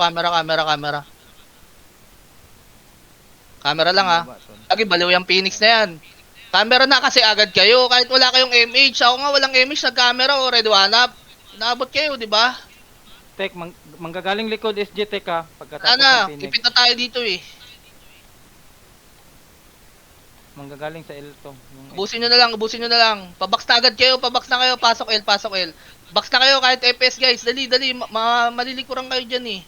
camera. Camera lang ha. Lagi baliw yung Phoenix na yan. Camera na kasi agad kayo. Kahit wala kayong MH. Ako nga walang MH na camera o red one up. Inaabot kayo, di ba? Tek, manggagaling likod SG Tek ha. Pagkatapos ng Sana, Phoenix. ipit na tayo dito eh. Manggagaling sa L to. Ubusin nyo na lang. Pabox na agad kayo, pabox na kayo. Pasok L. Box na kayo kahit FPS guys. Dali. Malilikuran kayo dyan eh.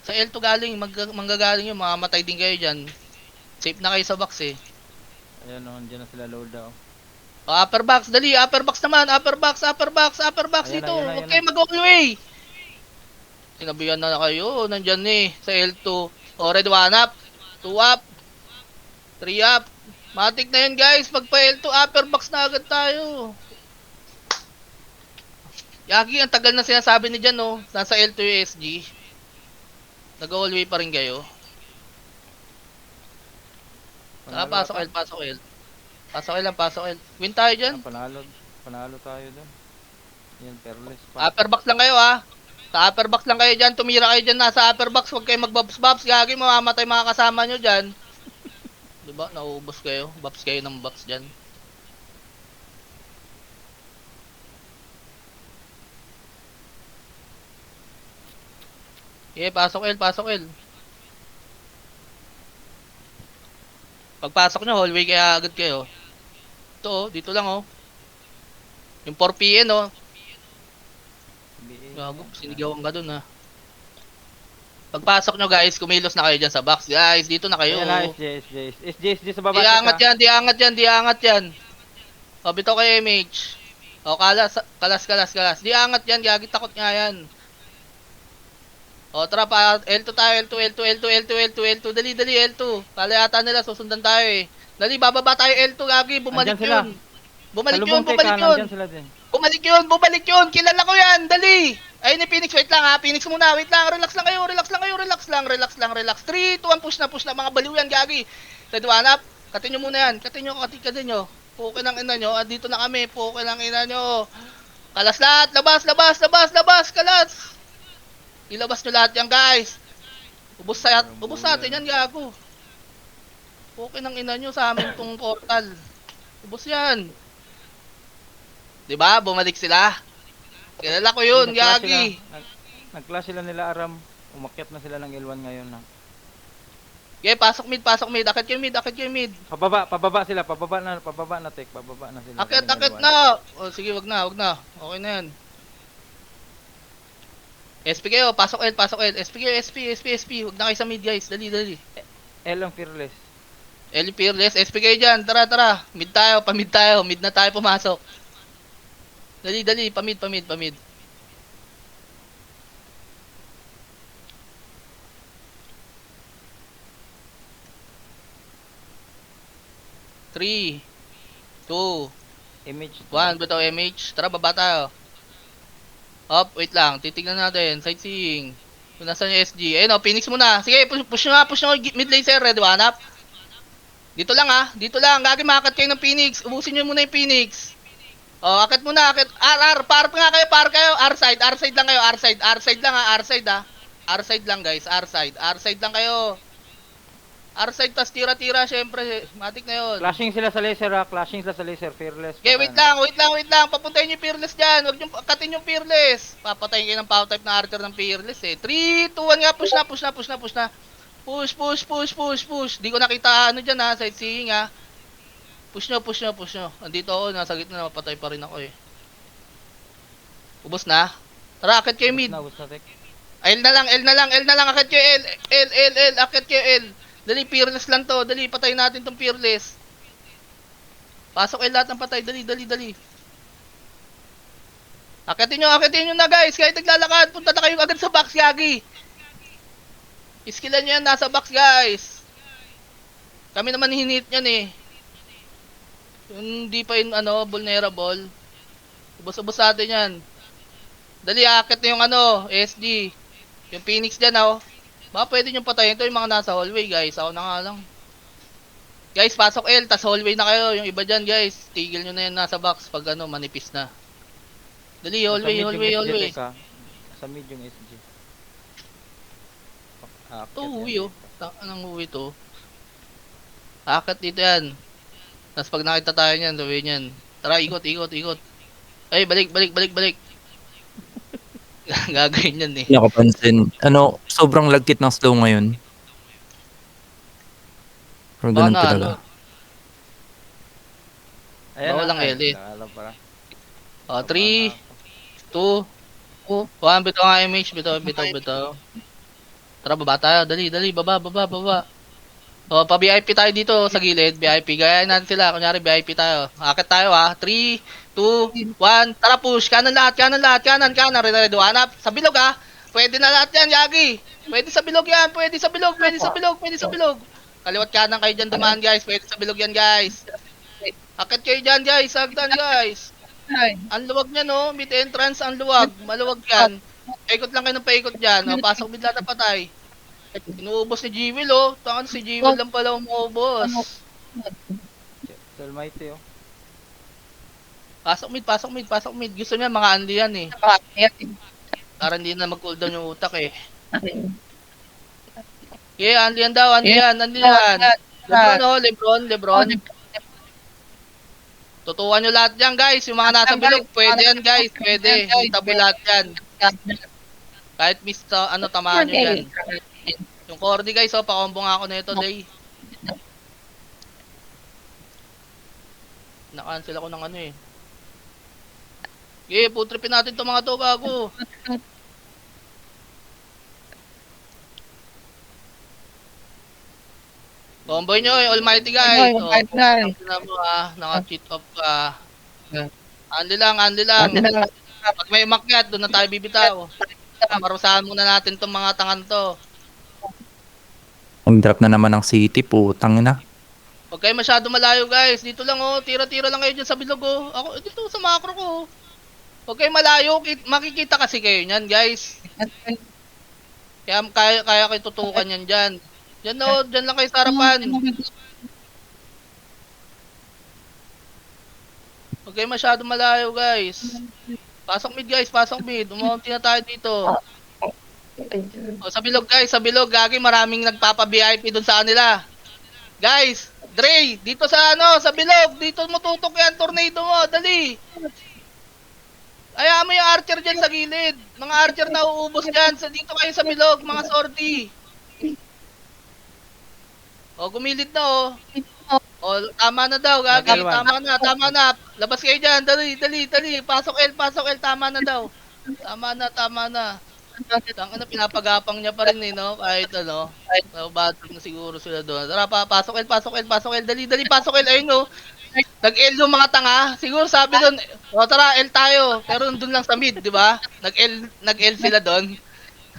Sa L2 galing, manggagaling yun. Mamamatay din kayo dyan. Safe na kayo sa box eh. Ayan o, dyan na sila load daw. Upper box, dali. Upper box naman. Upper box Ayan dito. na, Huwag kayo mag-all way. Sinabihan na kayo. Nandyan eh. Sa L2. O, red 1 up. 2 up. 3 up. Matik na yun guys. Pag pa L2, upper box na agad tayo. Yagi, ang tagal na sinasabi ni dyan no. Nasa L2 yung SG. Nag-all way pa rin kayo. Pasok L. Pasok L. Win tayo dyan. Panalo tayo dun. Yan, perles. Upper box lang kayo ha. Sa upper box lang kayo dyan. Tumira kayo dyan nasa upper box. Huwag kayo mag-bobs. Gagi, mamamatay mga kasama nyo dyan. Diba? Nauubos kayo. Bobs kayo ng box dyan. Okay, pasok L. Pagpasok nyo, hallway kaya agad kayo. Ito dito lang oh. Yung 4PN oh. Gago, sinigawan ka dun ha. Pagpasok nyo guys, kumilos na kayo dyan sa box. Guys, dito na kayo. Ayan na, SJ sa baba. Di angat yan. O, bitaw kayo MH. O, kalas. Di angat yan, gagi, takot nga yan. O, tara pa, L2 tayo, L2. Dali, L2. Kala yata nila, susundan tayo eh. Dali, bababa tayo L2, gagi, bumalik yun. Bumalik yun. Kilala ko yan, dali. Ayun ni Phoenix, wait lang ha. Phoenix muna, wait lang. Relax lang kayo. 3, 2, 1, push na. Mga baliw yan, gagi. Red one up. Katin nyo muna yan. Katin nyo. Puke ng ina nyo. Dito na kami. Puke ng ina nyo. Kalas lahat. Labas. Kalas. Ilabas nyo lahat yan, guys. Ubus natin yan, gago. Puke ng ina nyo sa amin tong portal. Ubus yan. Diba? Bumalik sila. Kilala ko yun, gagi. Nag-clash sila nila Aram. Umakyat na sila ng L1 ngayon na. Okay, pasok mid. Akit kayo mid. Pababa sila. Pababa na Tek. Pababa na sila. Akit na. O, sige, wag na. Okay na yan. SP kayo, pasok L. SP kayo, SP. Huwag na kayo sa mid, guys. Dali. L ang fearless. L fearless. SP kayo dyan. Tara. Mid tayo. Mid na tayo pumasok. Dali. Pamid. 3, 2, Image 1, bitaw MH. Tara, baba tayo. Up, wait lang. Titignan natin. Sightseeing. Kung nasan yung SG. Ayun o, Phoenix muna. Sige, push nyo. Mid lane sir, red one up. Dito lang ha. Gagi, makakat kayo ng Phoenix. Ubusin nyo muna yung Phoenix. O, akit muna. R. Par kayo. R-side lang kayo. R-side lang ha. R-side lang guys. R-side lang kayo. R-side tas tira-tira, syempre, matik na yun. Clashing sila sa laser, fearless. Okay, wait lang. Papuntahin nyo yung fearless dyan. Huwag nyo katin yung fearless. Papatayin kayo ng power type na Arthur ng fearless eh. 3, 2, 1 nga, push na. Push. Di ko nakita ano dyan ha, sightseeing ha. Push nyo. Andito ako, nasa gitna, napatay pa rin ako eh. Ubos na. Tara, akit kayo mid. L na lang, akit kayo L. Akit kayo L. Dali, fearless lang to. Dali, patay natin tong fearless. Pasok lahat ng patay. Dali. Akitin nyo na guys. Kahit naglalakad, punta na kayo agad sa box, gagi. Iskilan nyo yan, nasa box guys. Kami naman hinit yan eh. Yung di pa yun, vulnerable. Ubos natin yan. Dali, akit na yung SG. Yung Phoenix dyan baka pwede nyo patayin ito yung mga nasa hallway guys. Ako na nga lang. Guys, pasok L, tas hallway na kayo. Yung iba dyan guys, tigil nyo na yan nasa box pag manipis na. Dali, hallway. Sa mid yung SG. Aakyat Ito, yan uwi oh. dito. Anong uwi to? Akat dito yan. Tapos pag nakita tayo niyan, sabihin niyan. Tara, ikot, ikot, ikot. Ay, balik, balik, balik, balik. Gagawin yan eh. Nakapansin. Ano, sobrang lagkit ng slow ngayon. Pero Baka ganun na, talaga. Ayan Bawal na, ang ay, L eh. alam pala. 3, 2, 1. Bitaw nga image. Bitaw, bitaw, bitaw. Tara, baba tayo. Dali, dali. Baba, baba, baba. O, pa-VIP tayo dito sa gilid. VIP. Gayahin natin sila. Kunyari, VIP tayo. Akit tayo ha. 3, 2, 1. Tara, push. Kanan lahat, kanan lahat. Kanan, kanan. Redo, hanap. Sa bilog ha. Pwede na lahat yan, Yagi. Pwede sa bilog yan. Pwede sa bilog. Pwede sa bilog. Pwede sa bilog. Kaliwat kanan kayo dyan dumaan, guys. Pwede sa bilog yan, guys. Akit kayo dyan, guys. Agdan, guys. Ang luwag niya, no? Mid entrance, ang luwag. Maluwag yan. Paikot lang kayo ng paikot dyan. O, pasok bigla na patay. Inuubos ni Jewel, oh. Tangan si Jewel lang pala umuubos. Si Almighty, oh. Pasok mid, pasok mid, pasok mid. Gusto niya mga Andy yan eh. Para hindi na mag-cooldown yung utak eh. Yeah, Andy yan daw, Andy yan, Andy yan. Lebron, oh, Lebron, Lebron. Tutukan nyo lahat yan, guys. Yung mga nasa bilog, pwede yan, guys. Pwede. Hitabo lahat yan. Kahit miss, ano, tamaan nyo yan. Yung Cordy, guys, oh, pakombo nga ako na ito, Day. Na-cancel ako ng ano eh. Okay, putripin natin itong mga to bago. Comboy nyo, Almighty guys. Oh, mo ah, naka-cheat off ka. Andi lang, andi lang. Pag may umakyat, doon na tayo bibitaw. Marusahan muna natin itong mga tangan to. Ang-drop na naman ng city, putang na. Huwag kayo masyado malayo guys. Dito lang oh, tira-tira lang kayo dyan sa bilog oh. Ako, dito sa macro ko oh. Huwag kayo malayo, makikita kasi kayo niyan guys. Kaya kayo tutukan yan dyan. Dyan oh, dyan lang kayo sa harapan. Huwag kayo masyado malayo guys. Pasok mid guys, pasok mid. Umunti na tayo dito. O, sa bilog guys, sa bilog. Gagi, maraming nagpapa-VIP dun sa kanila. Guys, Dre, dito sa ano, sa bilog. Dito mo tutok yan, tornado mo. Dali. Ayaw mo yung archer dyan sa gilid. Mga archer na uubos dyan. Dito kayo sa bilog, mga sortie. O, gumilid na oh. O, tama na daw, Gagi. Tama na, tama na. Labas kayo dyan. Dali, dali, dali. Pasok L. Tama na daw. Tama na, tama na. Ang ano, pinapagapang niya pa rin eh, no? Kahit ano. Battle na siguro sila doon. Tara, pasok L. Dali, dali, pasok L. Ayun, no? Nag-L yung mga tanga. Siguro sabi doon, o tara, L tayo. Pero doon lang sa mid, di ba? Nag-L sila doon.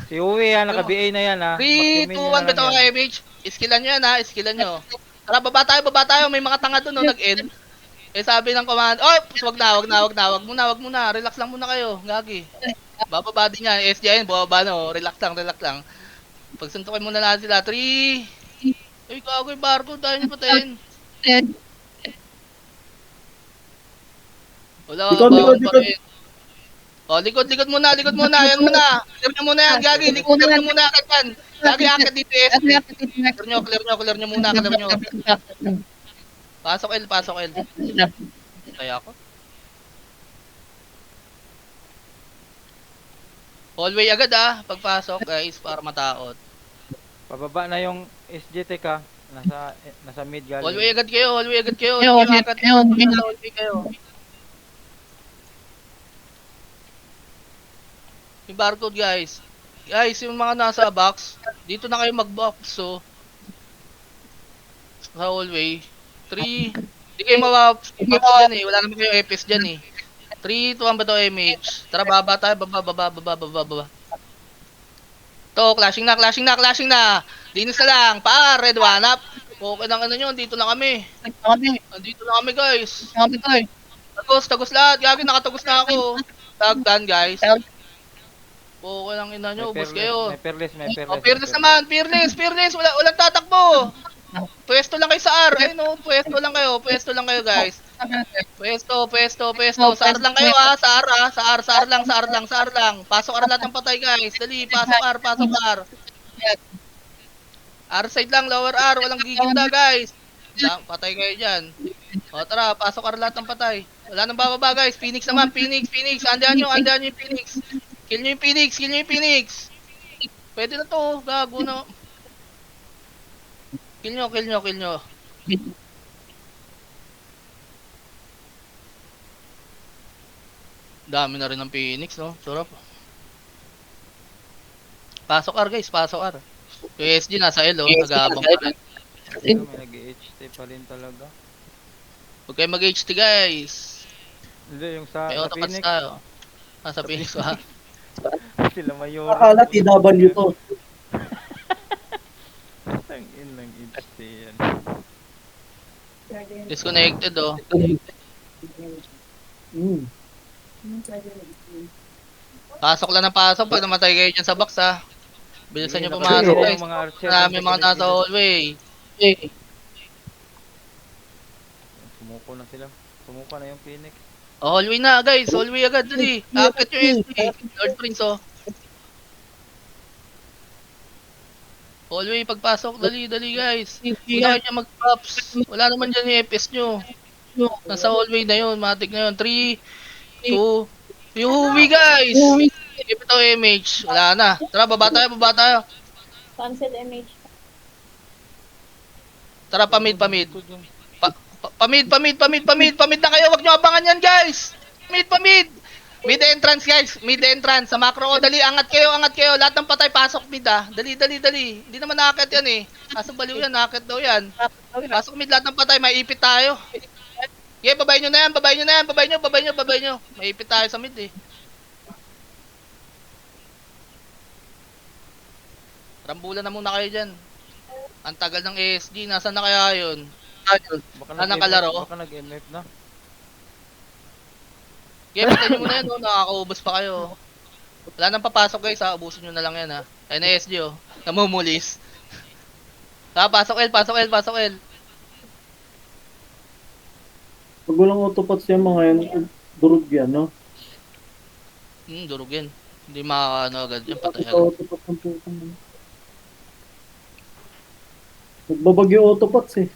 Si Uwe, ha, naka-BA na yan, ha. 3, 2, 1, bitaw ang image. Skillan nyo yan, ha? Skillan nyo. Tara, baba tayo. May mga tanga doon, no? Nag-L. Eh, sabi ng command, oh, wag muna. Relax lang muna kayo, Gagi. Bababa din yan, SJN, bababa no. Relax lang. Pagsuntukin muna natin sila. 3. Ay, gago yung barcode, tayo nyo patayin. Wala, bawal pa rin. O, likod muna. Yan muna. Clear nyo muna yan, Gagi. Clear nyo muna agad yan. Gagi, akit dito, SJ. Clear nyo muna. Pasok L. Kaya ako. Hallway agad pagpasok guys, para mataot. Pababa na yung SG Tech, ha. Nasa mid galing. Hallway agad kayo. Hallway kayo. Yung barcode guys. Guys, yung mga nasa box, dito na kayo mag-box so. Sa hallway. 3. Hindi kayo mawa-box dyan eh. Wala naman kayo EPS dyan eh. 3, 2, 1 ba ito image? Tara, baba tayo. Baba. To, clashing na. Dinis na lang. Red one up. Okay lang ano nyo. Dito na kami. Andito na kami guys. Tagos lahat. Gagi, nakatagos na ako. Tagdan guys. Okay lang ina nyo. Ubus kayo. May fearless. Fearless naman. Fearless. Walang tatakbo. Pwesto lang kayo sa R. Ayun no. Pwesto lang kayo guys. Pwesto. Sa R lang kayo Sa R lang. Pasok R lahat ng patay guys. Dali, pasok R. R side lang, lower R, walang giginda guys. Patay kayo dyan. O tara, pasok R lahat ng patay. Wala nang bababa guys. Phoenix naman, Phoenix. Andiyan nyo yung Phoenix. Kill nyo yung Phoenix. Pwede na to, gago na. Kill nyo. Dami na rin ng Phoenix, no? Sarap. Pasok R guys, pasok R. Yung SG nasa L, oh. Nag-aabang pa rin. Ito, may nag-HT pa rin talaga. Huwag kayo mag-HT guys. Hindi, yung sa May autocats Phoenix. tayo. Sa Phoenix ha. Sila Mayora. Akala TW to. Ang in lang HT yan. Disconnected, oh. Hmm. Pasok lang ng pasok pag namatay kayo dyan sa box, ha. Bilisan nyo Hindi, pumasok nakapili guys. yung mga archer. Marami mga nasa hallway. Sumuko na sila. Sumuko na yung Phoenix. Oh, hallway na guys, hallway agad dali. Akit yung SG. Lord Prince, oh. Hallway, pagpasok, dali guys. Una kayo dyan mag-props. Wala naman dyan yung FPS nyo. Nasa hallway na yun, matik na yun. 3, 2, yuhui guys! Give ito MH. Wala na. Tara, baba tayo. Sunset MH. Tara, pamid. Pamid na kayo. Huwag nyo abangan yan guys. Pamid. Mid entrance guys. Sa macro ko. Dali, angat kayo. Lahat ng patay, pasok mid ah. Dali. Hindi naman nakakit yan eh. Kaso baliw yan, nakakit daw yan. Pasok mid, lahat ng patay, maipit tayo. Okay, babay nyo na yan. Babay nyo. Maipit tayo sa mid eh. Rambulan na muna kayo dyan. Ang tagal ng ASG. Nasaan na kaya yun? Baka nakalaro? Baka nag-MF na. Okay, patayin nyo muna yan. Oh. Nakakaubos pa kayo. Wala nang papasok guys ha. Ubusin nyo na lang yan ha. Ayun na ASG oh. Namumulis. Pasok L. Pag walang autopots yung mga yan, durog yan, no? Durog yan. Hindi makakaano agad yan. Patay Ito, agad. autopots ng putang. Nagbabag yung autopots eh.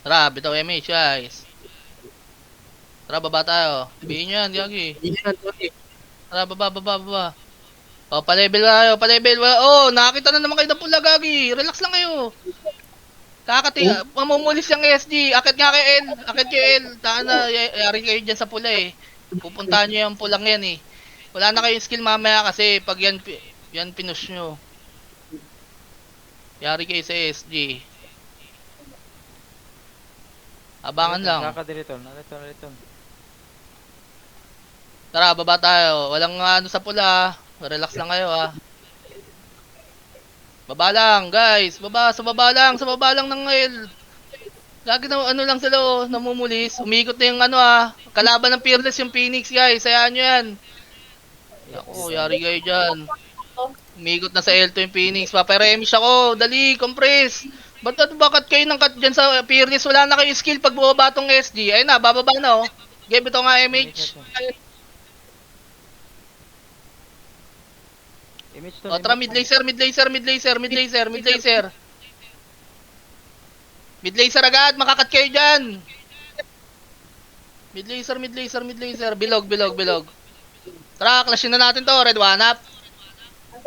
Tara, bitaw MH guys. Tara, baba tayo. Ibihin nyo yan, Gagi. Tara, baba. O, pa-level kayo. Oh, nakakita na naman kayo ng pula, Gagi. Relax lang kayo. Mamumulis yung SG. Akit nga kay L. Na, yari kayo dyan sa pula eh. Pupuntahan nyo yung pulang yan eh. Wala na kayong skill mamaya kasi pag yan pinush nyo. Yari kayo sa SG. Abangan lang. Saka diriton. Narito. Tara, baba tayo. Walang ano sa pula. Relax lang kayo ha. Baba lang, guys. Sa baba lang ng L. Lagi na ano lang sila oh, namumulis. Umikot na yung ano kalaban ng Fearless yung Phoenix, guys. Hayaan nyo yan. Ako, yari kayo dyan. Umikot na sa L2 yung Phoenix. Paparemish ako. Dali, compress. Bakit kayo nang cut dyan sa Fearless? Wala na kayo skill pag bumaba tong SG. Ayun na, bababa na oh. Game ito nga MH. Image to. O, tara, mid laser agad, makakat kayo dyan. Mid laser. Bilog. Tara, clashin na natin to. Red 1 up.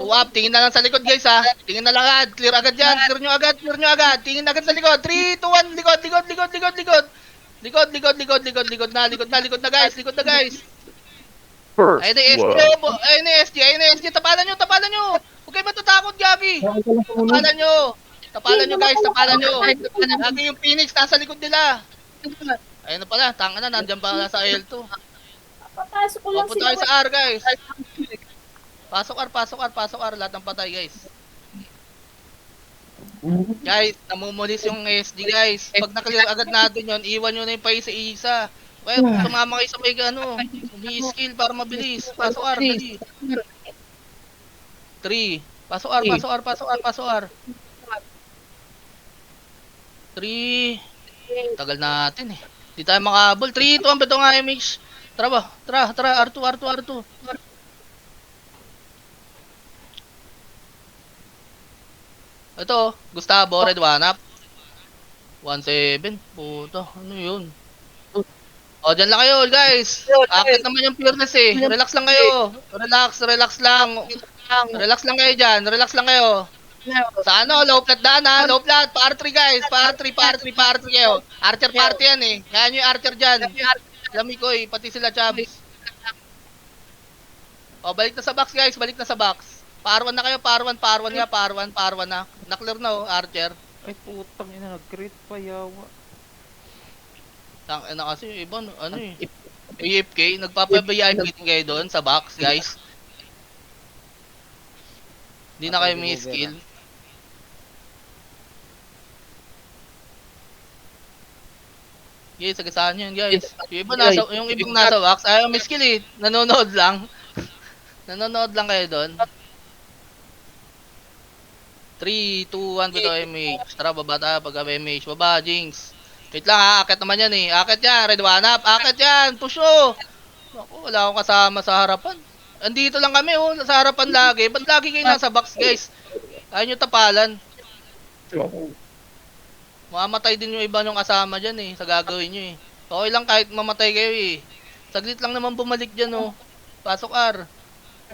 2 up, tingin na lang sa likod guys ha. Tingin na lang agad, clear agad dyan. Clear nyo agad. Tingin agad sa likod. 3, 2, 1, likod. Likod na guys. Ayun na SG. Tapalan nyo. Huwag kayo matatakot, Gagi. Tapalan nyo guys. Lagi yung Phoenix, nasa likod nila. Ayun na pala, tanga na, nandyan pala sa L2. Papasok ko lang Punta tayo sa R guys. Pasok R, lahat ng patay guys. Guys, namumulis yung SG guys. Pag na-clear agad natin yun, iwan nyo na yung paisa-isa. Kaya sumama kayo sa may umi-skill para mabilis. Pasok R, dali. 3. Pasok R. 3. Tagal natin eh. Hindi tayo makabol. 3, 2, 1, beto nga MH. Tara, R2. Ito, Gustavo, red 1 up. 1-7. Puto, ano yun? O, dyan lang kayo, guys. Akit naman yung pureness eh. Relax lang kayo. Relax lang. Relax lang kayo dyan. Relax lang kayo. Sa ano, low flat daan ha. Low flat. Par 3 guys. Par 3 kayo. Archer party yan eh. Kaya nyo yung archer dyan. Lami ko eh. Pati sila Chabs. O, balik na sa box guys. Balik na sa box. Par 1 na kayo. Par 1 nga. Par 1 na. Na-clear na oh, archer. Ay putang ina, nag-crit pa yawa. Tang ina kasi yung iba ano eh. AFK, nagpapabayaan meeting kayo doon sa box, guys. Hindi na kayo may skill. Yes, sagasaan yun, guys. Yung ibang nasa box, ayaw may skill eh. Nanonood lang. Nanonood lang kayo doon. 3, 2, 1, bito MH. Tara, baba tayo pag MH. Baba, Jinx. Wait lang ha, akit naman yan eh. Akit yan, red 1 up. Akit yan, push oh. Ako, wala akong kasama sa harapan. Andito lang kami oh, sa harapan lagi. Ba't lagi kayo nasa box guys? Ayaw nyo tapalan. Mamatay din yung iba nyung kasama dyan eh, sa gagawin nyo eh. Okay lang kahit mamatay kayo eh. Saglit lang naman bumalik dyan oh. Pasok R.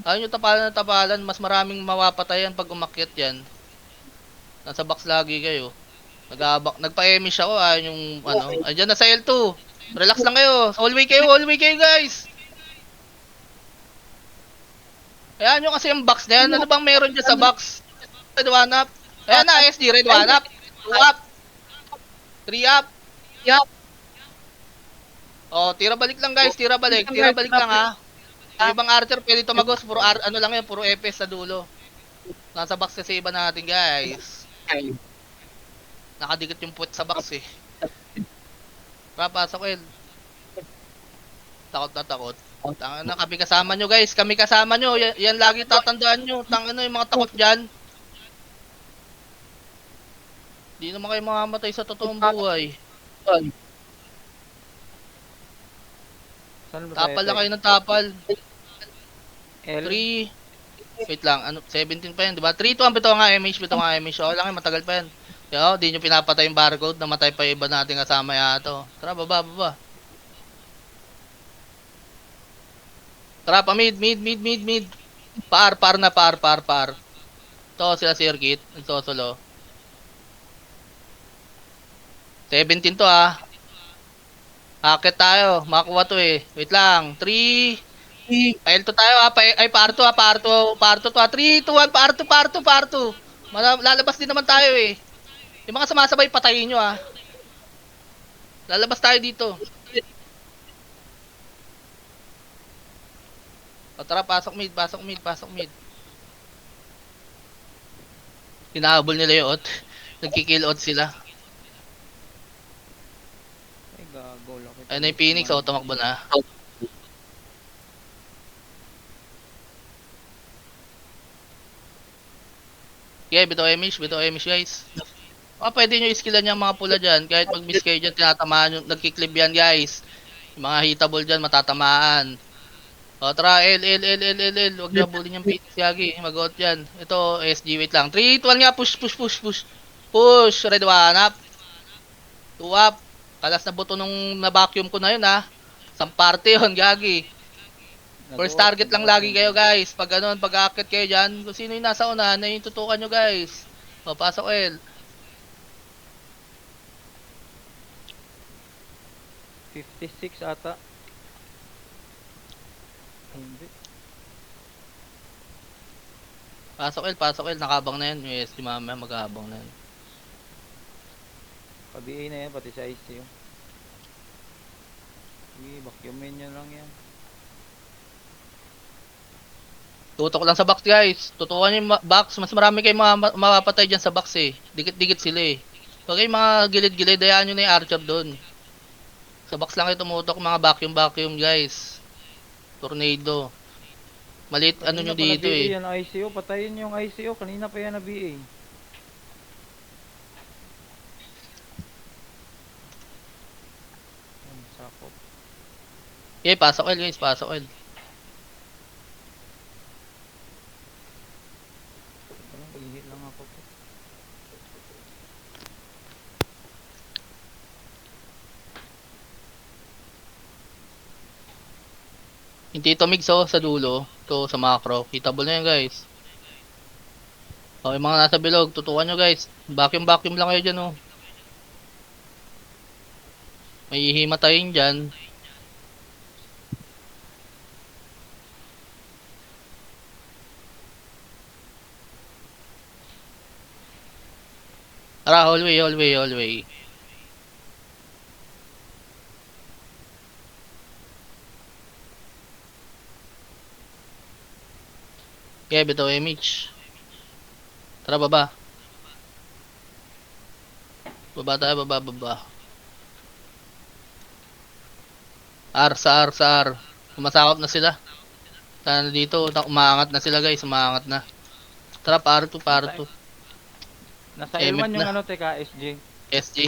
Ayaw nyo tapalan, mas maraming mawapatayan pag umakyat yan. Nasa box lagi kayo. Nagpa-emish ako yung ano. Andiyan na sa L2. Relax lang kayo. Hallway kayo guys. Ayan nyo kasi yung box na yan. Ano bang meron dyan sa box? Red 1 up. Ayan na, SD, red 1 up. 2 up. 3 up. Oh, tira balik lang guys. Tira balik lang ha. Yung ibang archer pwede tumagos. Puro ano lang yan, puro FS sa dulo. Nasa box kasi iba natin guys. Nakadikit yung puwet sa box eh. Papasok eh. Takot na takot. Tanga na, kami kasama nyo guys. Kami kasama nyo. Yan lagi tatandaan nyo. Tanga na yung mga takot dyan. Di naman kayo mamamatay sa totoong buhay. Saan ba Tapal tayo? lang kayo ng tapal. L. 3. Wait lang. Ano, 17 pa yan, diba? 3 to ang bito nga MH. Bito nga MH. Okay lang yan, matagal pa yan. Yo, di nyo pinapatay yung barcode. Namatay pa yung iba natin kasama yato. Tara, baba. Tara, pa mid. Par na. To sila circuit. Nagsosolo. 17 to ah. Akit tayo. Makakuha to eh. Wait lang. 3. L2 tayo ah. Ay, par 2 to ah. 3, 2, 1. Par 2. Lalabas din naman tayo eh. Yung mga sumasabay, patayin nyo ah. Lalabas tayo dito. O tara, pasok mid. Hinahabol nila yung ot. Nagkikill ot sila. Ay gago lang. Ayun na yung Phoenix, o tumakbo na. Okay, bito Emish guys. Pwede nyo iskillan yung mga pula dyan. Kahit mag-miss kayo dyan, tinatamaan yung nagkiklib yan guys. Yung mga hitable dyan, matatamaan. O tara, L. Huwag na bulin yung Phoenix Yagi. Mag-out yan. Ito, SG, wait lang. 3, 2, 1 nga, push. Push, red 1 up. 2 up. Kalas na buto nung na-vacuum ko na yun ha. Isang party yun, Gagi. First target lang lagi kayo guys. Pag ganun, pag akit kayo dyan, kung sino yung nasa unahan, na yung tutukan nyo guys. O, pasok L. 56 ata. Hindi. Pasok L. Nakabang na yan. Yes, si mama maghabang na yan. Kabi na yan, pati sa ICU. Sige, vacuumin nyo lang yan. Tutok lang sa box guys. Tutukan yung box. Mas marami kayong mapapatay dyan sa box eh. Dikit-dikit sila eh. Huwag kayong mga gilid-gilid. Dayaan nyo na yung archer doon. Sa box lang kayo tumutok mga vacuum guys. Tornado. Maliit ano nyo dito eh. Yan ICU, patayin yung ICU. Kanina pa yan na BA. Sakop. Okay, pasok L guys. Pag-hit lang ako po. Hindi ito mix oh, sa dulo. Ito sa macro. Hitable na yan guys. Okay, mga nasa bilog, tutukan nyo guys. Vacuum lang kayo dyan oh. May hihimatayin dyan. Tara, hallway. Okay, bitaw image. Tara, baba. Baba tayo, baba. Sa R. Sumasakop na sila. Tara dito, umaangat na sila guys, umaangat na. Tara, para to. Nasa MF L1 yung na. ano, teka, SG. SG.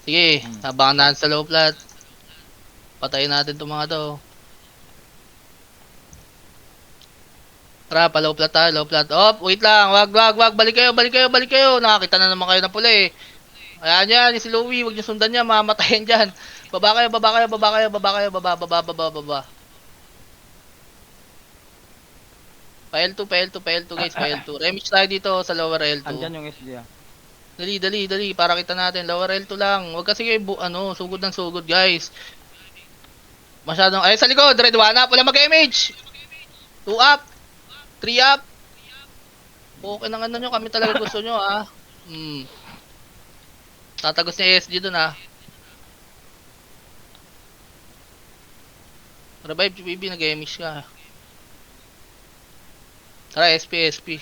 Sige, abangan natin sa low plat. Patayin natin itong mga to. Tara, pa low plat tayo, low plat. Wait lang, wag. Balik kayo. Nakakita na naman kayo ng pula eh. Ayan yan, si Louie, wag niyo sundan niya, mamatayin dyan. Baba kayo. Pa L2 guys, pa L2. Remix tayo dito sa lower L2. Andyan yung SG ah. Dali, para kita natin. Lower L2 lang. Huwag kasi kayo, sugod ng sugod, guys. Masyadong, ay, sa likod, red 1 up. Wala mag-image. 2 up. 3 up. Okay na ano nyo, kami talaga gusto nyo, ha. Tatagos ni SG dun, ha. Revive, GBB, nag-image ka. Tara, SP.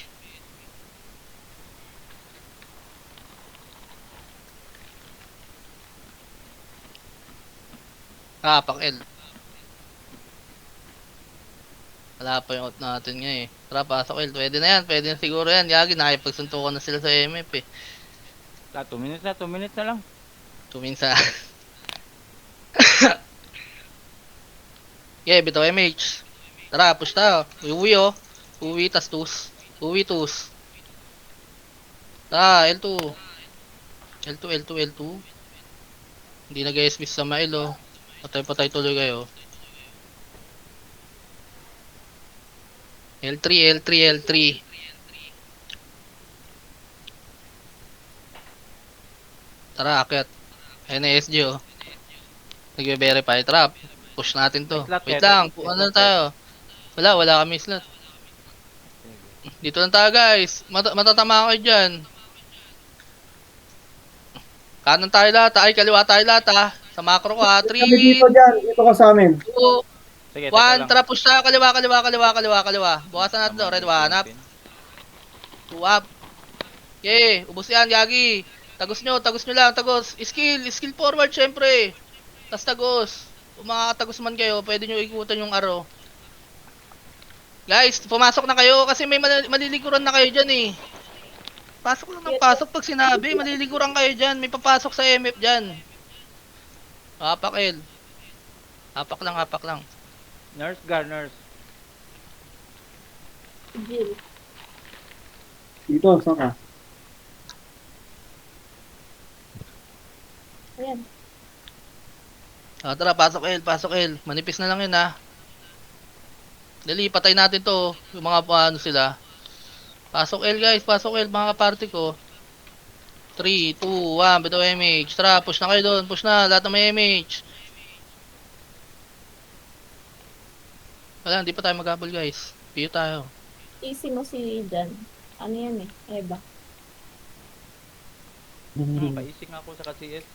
Pak L. Wala pa yung out natin nga eh. Tara, pasok L. Pwede na siguro yan. Yagi, nakipagsuntukan na sila sa MF eh. 2 minutes na lang. Tuminsa. Okay, bitaw MH. Tara, push tayo. Uwi oh. Uwi tas tus. Tara, L2. L2. Hindi nag-SB sa mail oh. Patay tuloy kayo. L3. Tara, akyat. Ayun na SG oh. Nagbe-verify trap. Push natin to. Wait lang, ano tayo? Wala kami slot. Dito lang tayo guys. Matatama kayo dyan. Kanan tayo lahat, ay kaliwa tayo lahat ha. Sa macro ko ha. 3, Kami dito dyan, dito ka sa amin. 2, Sige, 1, tara push na, kaliwa. Bukasan natin to, red 1 up, 2 up. Okay, ubos yan, Yagi. Tagos nyo lang, tagos. Skill forward syempre. Tas tagos. Kung makakatagos man kayo, pwede nyo ikutan yung arrow. Guys, pumasok na kayo kasi may maliliguran na kayo dyan eh. Pasok lang ng pasok pag sinabi, maliliguran kayo dyan. May papasok sa MF dyan. Hapak L. Hapak lang. Nurse. Jill. Dito, saan ka? Ayan. Tara, pasok L. Manipis na lang yun ha. Dali, patay natin to. Yung mga ano sila. Pasok L guys, mga kaparty ko. 3, 2, 1, bitaw MH. Tara, push na kayo doon. Push na, lahat ng may MH. Wala, hindi pa tayo mag-habol guys. Piyo tayo. Easy mo si Jan. Ano yan eh? Eba. Paisik nga ako sa CS.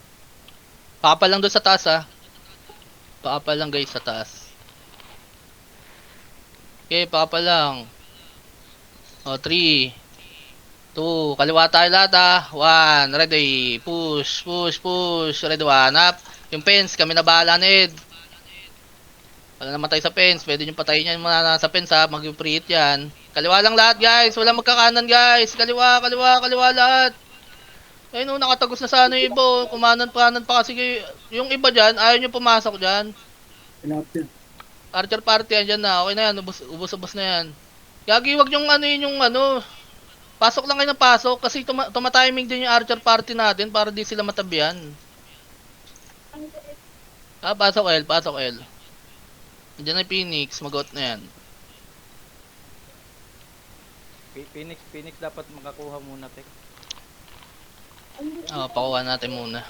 Pakapal lang doon sa taas ha. Pakapal lang guys sa taas. Okay, pakapal lang. 3, 2, kaliwa tayo lahat ha. 1, ready. Push. Red 1 up. Yung fence, kami na bahala na Ed. Wala namatay sa fence. Pwede nyo patayin yan mga nasa fence ha. Mag-pre-hit yan. Kaliwa lang lahat guys. Wala magkakanan guys. Kaliwa lahat. Ayun o, nakatagos na sana yung iba. Kumanan pa kasi yung iba dyan. Ayaw nyo pumasok dyan. Pinap yan. Archer party yan dyan na. Okay na yan. Ubus na yan. Gagi, wag yung ano yun yung ano. Pasok lang kayo ng pasok kasi tumatiming din yung archer party natin para di sila matabihan. Pasok L, pasok L. Diyan na yung Phoenix, mag-out na yan. Phoenix dapat makakuha muna, tek. Pakuha natin muna.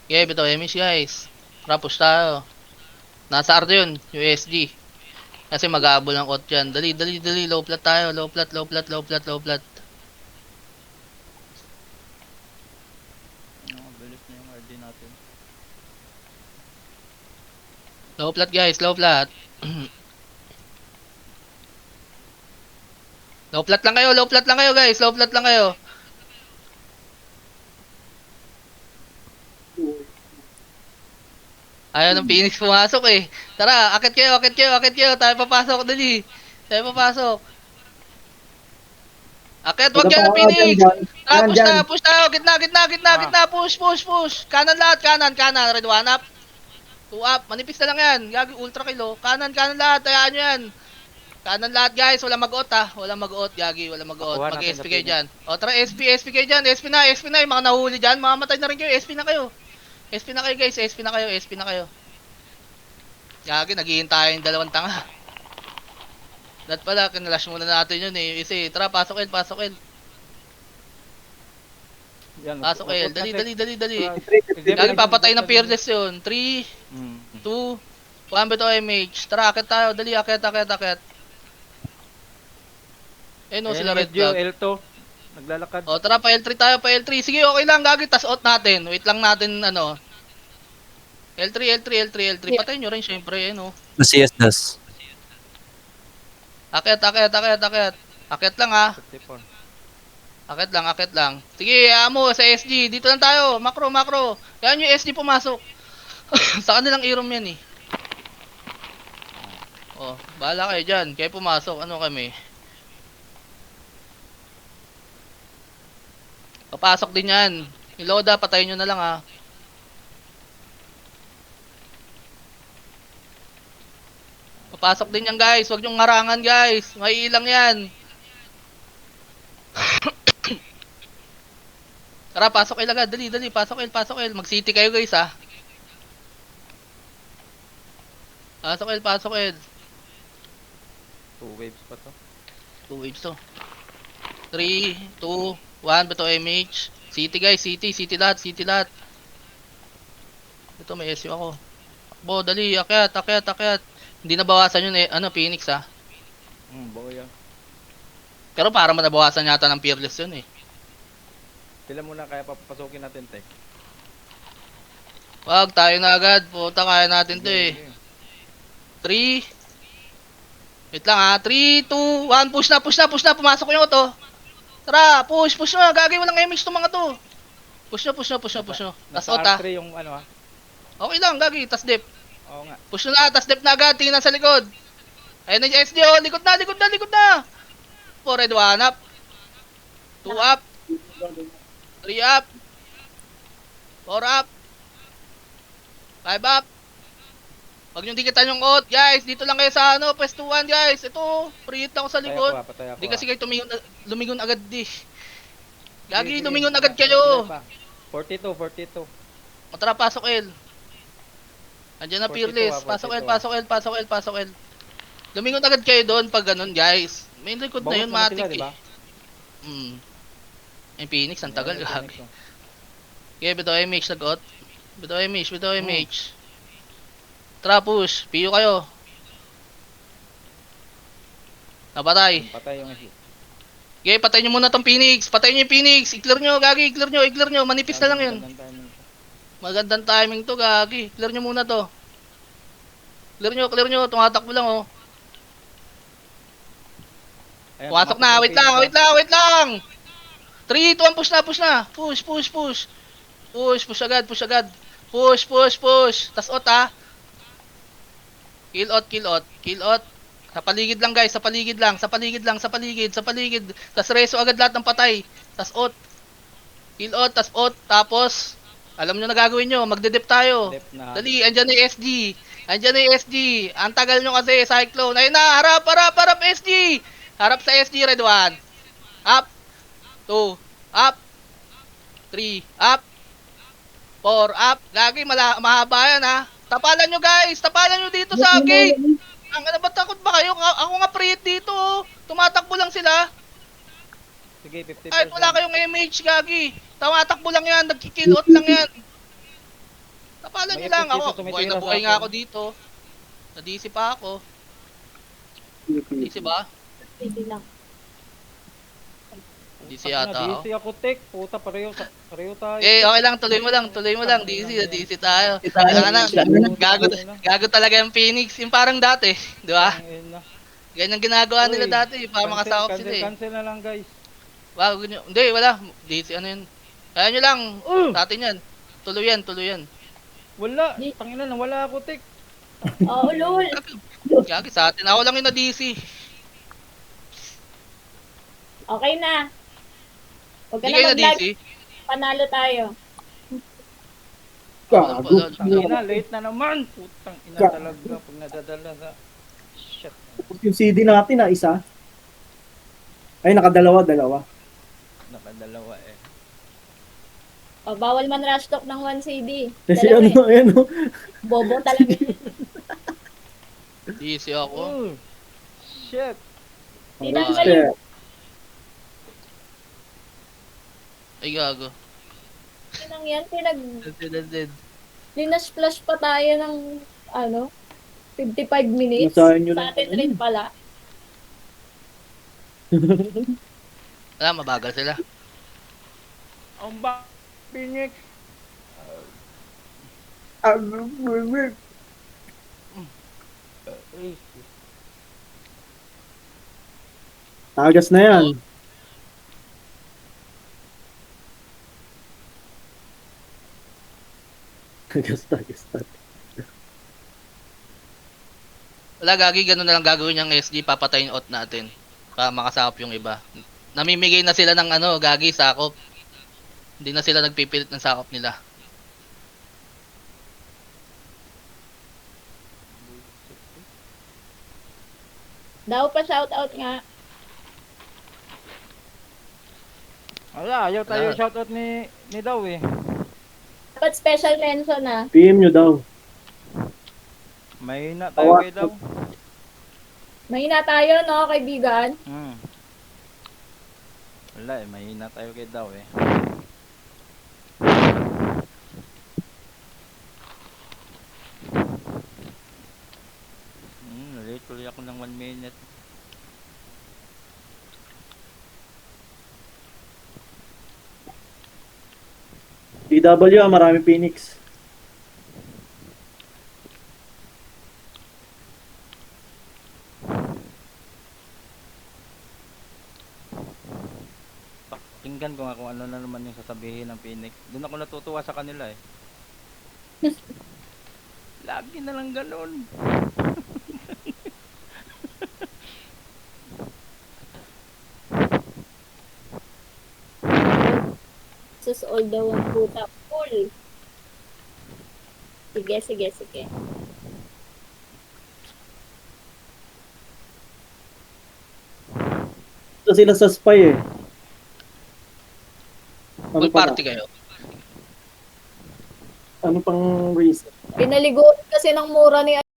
Okay, bito Emish guys. Rapos tayo. Nasa R yun, USG. Kasi mag-aabol ng out yan. Dali, low plat tayo. Low plat. Bilis na yung RD natin. Low plat guys, low plat. Low plat lang kayo guys. Low plat lang kayo. Ayaw ng Phoenix pumasok eh. Tara, akit kayo. Tayo papasok, dali. Tayo papasok. Akit, wag yan ng Phoenix. Tara, push tayo. Gitna. Push. Kanan lahat, kanan. Red one up. Two up. Manipis na lang yan. Gagi, ultra kilo. Kanan lahat. Tayaan nyo yan. Kanan lahat guys. Wala mag-out ah. Wala mag-out, Gagi. Wala mag-out. Makuha natin Mag-SP sa kayo Phoenix. dyan. O, tara, SP kayo dyan. SP na. Yung mga nahuli dyan. Mamamatay na rin kayo. SP na kayo. SP na kayo guys, SP na kayo. Gagi, naghihintay yung dalawang tanga. Lahat pala, kinalash muna natin yun eh. Kasi, tara, pasok L. Yan, Pasok L. Dali. Example, Gagi, papatay ng fearless yun. 3, Hmm. 2, 1 beto MH. Tara, akit tayo. Dali, akit. Eh no, sila red flag. L2. Naglalakad. O, tara, pa L3 tayo, pa L3. Sige, okay lang, Gagi, tas out natin. Wait lang natin, ano. L3. Patayin nyo rin, syempre, no. CS das. Akit. Akit lang, ha. 54. Akit lang. Sige, mo sa SG. Dito lang tayo. Macro. Yan yung SG pumasok. Sa kanilang irom yan, eh. Oh, bahala kayo dyan. Kaya pumasok. Ano kami? Papasok din yan. Yung Loda, patayin nyo na lang, ha. Papasok din yan, guys. Huwag nyong ngarangan, guys. Maiilang yan. Tara, pasok L agad. Dali. Pasok L. Mag-city kayo, guys, ha. Pasok L. 2 waves pa to. 2 waves to. 3, 2, 1. Beto MH. City, guys. City lahat. Ito, may SU ako. Bo, dali. Akyat. Hindi nabawasan yun, Phoenix, ha. Buo yan. Pero para nabawasan yata ng fearless yun, eh. Sila muna kaya papapasukin natin, tek. Wag, tayo na agad. Puta, kaya natin to, eh. 3. Wait lang, ha. 3, 2, 1. Push na. Pumasok yung auto. Tara, push na. Gagawin walang MX to mga to. Push na. Tas Nasa out, ha. R3 yung ano, ha. Okay lang, gagi. Tas dip. Oo nga. Push na, tas dip na agad. Tingnan sa likod. Ayun na yung SG, oh. Likod na. 4 red 1 up. 2 up. 3 up. 4 up. 5 up. Huwag nyo dikitan yung out, guys. Dito lang kayo sa pwestuhan, guys. Ito, free hit ako sa likod. Patay ako. Di kasi kayo lumingon agad, di. Gagi, Sige, lumingon sige. agad kayo. 42. Tara, pasok L. Andiyan na 42, fearless. Pasok L. Lumingon agad kayo doon pag ganun, guys. May likod na yun, matik, eh. Diba? Yung Phoenix, ang tagal, gagi. Okay, bito MH nag-out. Bito MH. Tara, push. Piyo kayo. Napatay. Patay yung SG. Okay, patayin nyo muna tong Phoenix. Patayin nyo yung Phoenix. I-clear nyo, gagi. I-clear nyo. Manipis na lang yun. Magandang timing to, gagi. Clear nyo muna to. Clear nyo. Tumatakbo lang, oh. Ayan, Pumasok na. Wait lang. 3, 2, 1, push na. Push agad. Push. Tas out, ha. Kill out. Sa paligid lang, guys. Sa paligid. Tas reso agad lahat ng patay. Tas out. Kill out, tas out. Tapos, alam nyo na gagawin nyo. Magde-dep tayo. Dep na. Dali, andyan na yung SG. Ang tagal nyo kasi, Cyclone. Ayun na, harap, SG. Harap sa SG, Red 1. 2, up. 3, up. 4, up. Gagi, mahaba yan ha. Tapalan nyo guys, tapalan nyo dito sa gate. Ang ano ba, takot ba kayo? Ako nga pre-hit dito oh. Tumatakbo lang sila. Sige, 50%. Kahit wala kayong MH, gagi. Tumatakbo lang yan, nagkikill out lang yan. Tapalan nyo May lang effect ako. dito, tumitira Buhay na sa buhay akin. nga ako dito. Na-DC pa ako. DC ba? Sige lang. DC yata ako. DC ako, tek. Puta, pareho tayo. Eh, okay lang, tuloy mo lang. DC tayo. Gago talaga yung Phoenix. Yung parang dati, di ba? Ayun na. Ganyan ginagawa nila Uy, dati, para makasakop sila eh. Cancel na lang, guys. Wow, ganyan. Hindi, wala. DC ano yun. Kaya nyo lang, sa atin yan. Tuloy yan. Wala. Tangina na, wala ako, tek. Oo, lol. Gagi sa atin. Ako lang yung na-DC. Okay na. Huwag ka Hindi kayo na mag-lag. na-DC. Panalo tayo. Gago. Tangina, late na naman. Putang ina talaga pag nadadala sa... Shit. Yung CD natin isa. Ay, dalawa. Nakadalawa eh. O, bawal man rush talk ng 1 CD. Kasi Dalawa eh. ano. Bobo talaga. DC ako. Oh, shit. Tinanggal Shit. yung Ay, gago. nang yan. Dead. Linas-flash pa tayo ng, 55 minutes. Nasahin nyo Sa lang. atin rin pala. Wala, mabagal sila. Ang ba... Phoenix. Tagas na yan. Tagas. Wala, gagi, ganun na lang gagawin yung SG, papatayin out natin. Para makasakop yung iba. Namimigay na sila ng gagi, sakop. Hindi na sila nagpipilit ng sakop nila. Daw pa shoutout nga. Wala, ayaw tayo Wala. shoutout ni Daw eh. Dapat special mention PM nyo daw. Mahina tayo kay Daw. Mahina tayo, no, kaibigan? Wala eh, mahina tayo kay Daw eh. Late tuloy ako ng 1 minute. DW, marami Phoenix. Pakinggan ko nga kung ano na naman yung sasabihin ng Phoenix. Doon ako natutuwa sa kanila eh. Lagi na lang ganun. Sus, all the one puta. Full. Sige. Ito sila sa spy eh. Ano Full pa party kayo. Ano pang reason? Pinaliguan kasi ng mura ni